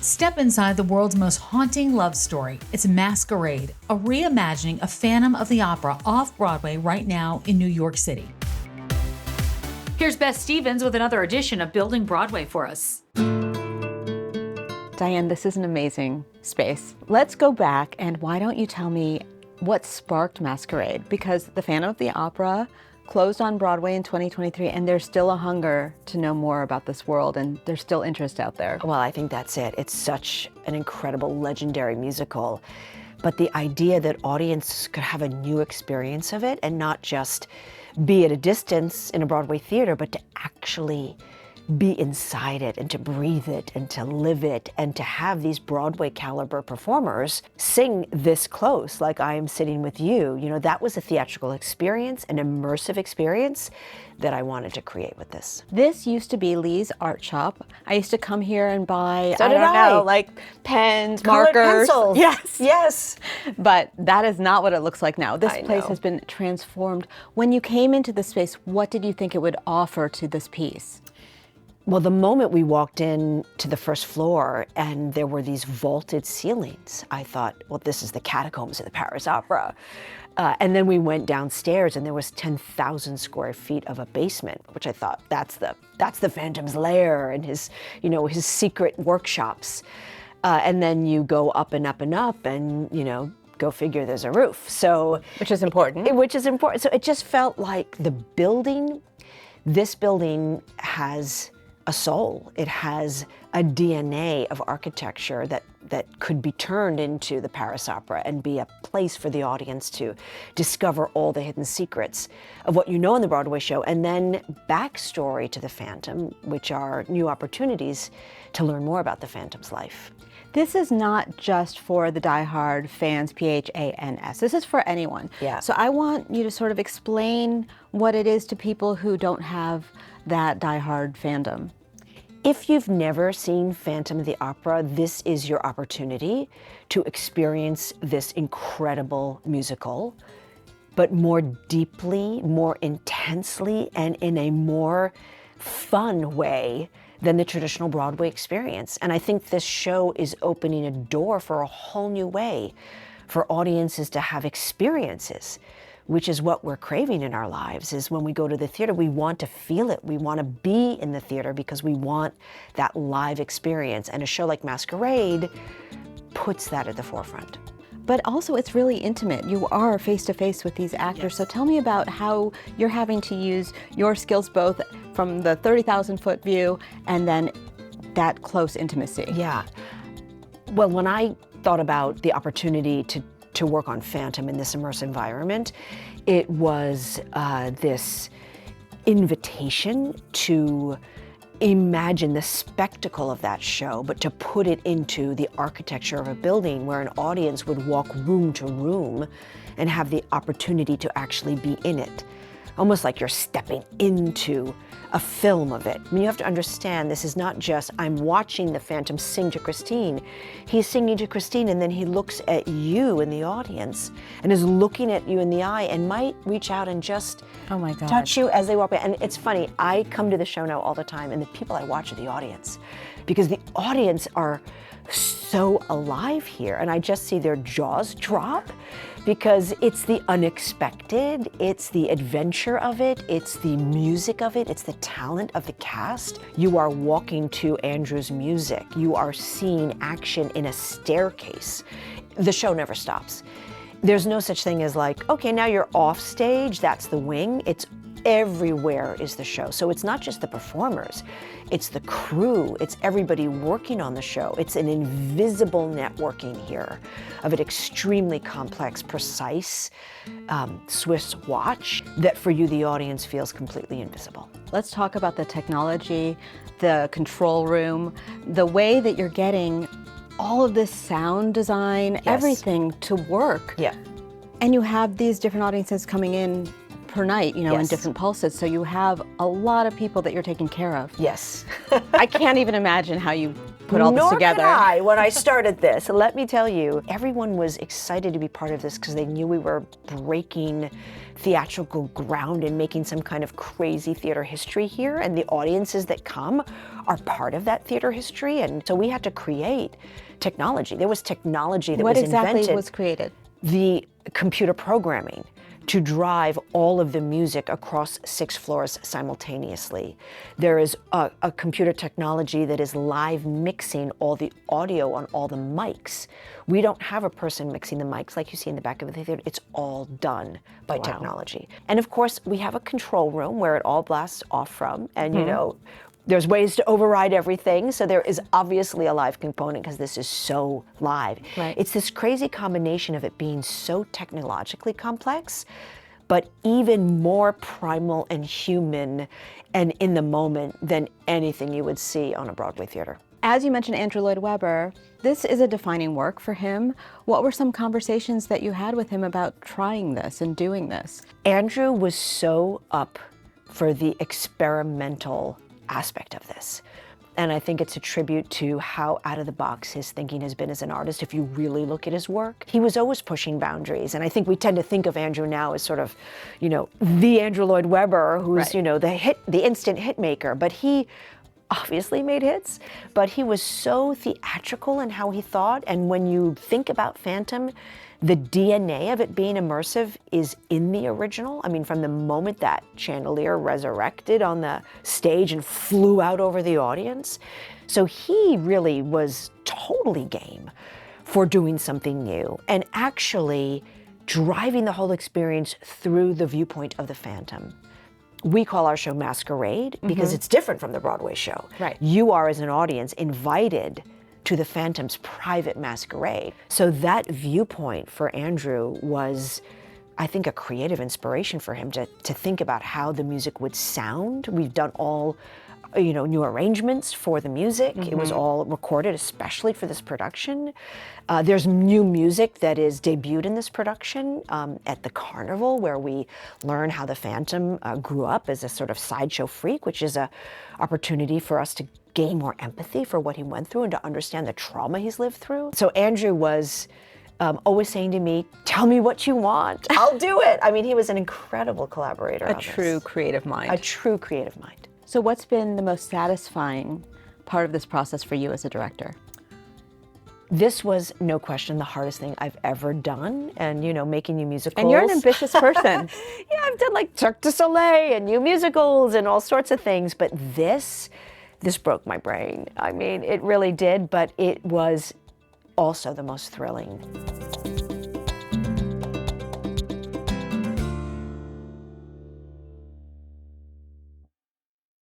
Step inside the world's most haunting love story. It's Masquerade, a reimagining of Phantom of the Opera off-Broadway right now in New York City. Here's Beth Stevens with another edition of Building Broadway for us. Diane, this is an amazing space. Let's go back, and why don't you tell me what sparked Masquerade? Because the Phantom of the Opera closed on Broadway in 2023, and there's still a hunger to know more about this world, and there's still interest out there. Well, I think that's it. It's such an incredible, legendary musical. But the idea that audiences could have a new experience of it and not just be at a distance in a Broadway theater, but to actually be inside it and to breathe it and to live it and to have these Broadway caliber performers sing this close like I am sitting with you. You know, that was a theatrical experience, an immersive experience that I wanted to create with this. This used to be Lee's art shop. I used to come here and buy, So did I. like pens, Colored markers. pencils. Yes. Yes. But that is not what it looks like now. This I place know. has been transformed. When you came into the space, what did you think it would offer to this piece? Well, the moment we walked in to the first floor and there were these vaulted ceilings, I thought, well, this is the catacombs of the Paris Opera. And then we went downstairs and there was 10,000 square feet of a basement, which I thought that's the Phantom's lair and his secret workshops. And then you go up and up and up and, go figure there's a roof. So, Which is important. Which is important. So it just felt like this building has a soul. It has a DNA of architecture that could be turned into the Paris Opera and be a place for the audience to discover all the hidden secrets of what you know in the Broadway show, and then backstory to the Phantom, which are new opportunities to learn more about the Phantom's life. This is not just for the diehard fans, PHANS. This is for anyone. Yeah. So I want you to sort of explain what it is to people who don't have that diehard fandom. If you've never seen Phantom of the Opera, this is your opportunity to experience this incredible musical, but more deeply, more intensely, and in a more fun way than the traditional Broadway experience. And I think this show is opening a door for a whole new way for audiences to have experiences, which is what we're craving in our lives. Is when we go to the theater, we want to feel it. We want to be in the theater because we want that live experience. And a show like Masquerade puts that at the forefront. But also it's really intimate. You are face to face with these actors. Yes. So tell me about how you're having to use your skills both from the 30,000 foot view and then that close intimacy. Yeah. Well, when I thought about the opportunity to work on Phantom in this immersive environment, it was this invitation to imagine the spectacle of that show, but to put it into the architecture of a building where an audience would walk room to room and have the opportunity to actually be in it. Almost like you're stepping into a film of it. I mean, you have to understand, this is not just, I'm watching the Phantom sing to Christine. He's singing to Christine and then he looks at you in the audience and is looking at you in the eye and might reach out and just Oh my God. touch you as they walk by. And it's funny, I come to the show now all the time and the people I watch are the audience because the audience are so alive here and I just see their jaws drop because it's the unexpected, it's the adventure of it, it's the music of it, it's the talent of the cast. You are walking to Andrew's music. You are seeing action in a staircase. The show never stops. There's no such thing as like, okay, now you're off stage, that's the wing. It's everywhere is the show. So it's not just the performers, it's the crew, it's everybody working on the show. It's an invisible networking here of an extremely complex, precise Swiss watch that for you, the audience, feels completely invisible. Let's talk about the technology, the control room, the way that you're getting all of this sound design, everything to work. Yeah. And you have these different audiences coming in per night, in Yes. different pulses. So you have a lot of people that you're taking care of. Yes. I can't even imagine how you put all this Nor together. could I when I started this. Let me tell you, everyone was excited to be part of this because they knew we were breaking theatrical ground and making some kind of crazy theater history here, and the audiences that come are part of that theater history. And so we had to create technology. There was technology that was invented. What exactly was created? The computer programming to drive all of the music across 6 floors simultaneously. There is a computer technology that is live mixing all the audio on all the mics. We don't have a person mixing the mics like you see in the back of the theater. It's all done by technology. And of course, we have a control room where it all blasts off from, and you know, there's ways to override everything, so there is obviously a live component because this is so live. Right. It's this crazy combination of it being so technologically complex, but even more primal and human and in the moment than anything you would see on a Broadway theater. As you mentioned Andrew Lloyd Webber, this is a defining work for him. What were some conversations that you had with him about trying this and doing this? Andrew was so up for the experimental aspect of this. And I think it's a tribute to how out of the box his thinking has been as an artist. If you really look at his work, he was always pushing boundaries. And I think we tend to think of Andrew now as sort of, you know, the Andrew Lloyd Webber, who's, you know, the instant hit maker. But he obviously made hits, but he was so theatrical in how he thought. And when you think about Phantom, the DNA of it being immersive is in the original. I mean, from the moment that chandelier resurrected on the stage and flew out over the audience. So he really was totally game for doing something new and actually driving the whole experience through the viewpoint of the Phantom. We call our show Masquerade because it's different from the Broadway show. Right. You are, as an audience, invited to the Phantom's private masquerade. So that viewpoint for Andrew was, I think, a creative inspiration for him to think about how the music would sound. We've done all, you know, new arrangements for the music. It was all recorded especially for this production. There's new music that is debuted in this production at the Carnival, where we learn how the Phantom grew up as a sort of sideshow freak, which is a opportunity for us to gain more empathy for what he went through and to understand the trauma he's lived through. So Andrew was always saying to me, "Tell me what you want, I'll do it." I mean, he was an incredible collaborator. A true creative mind. A true creative mind. So what's been the most satisfying part of this process for you as a director? This was, no question, the hardest thing I've ever done. And, you know, making new musicals. And you're an ambitious person. Yeah, I've done like Cirque du Soleil and new musicals and all sorts of things. But this broke my brain. I mean, it really did, but it was also the most thrilling.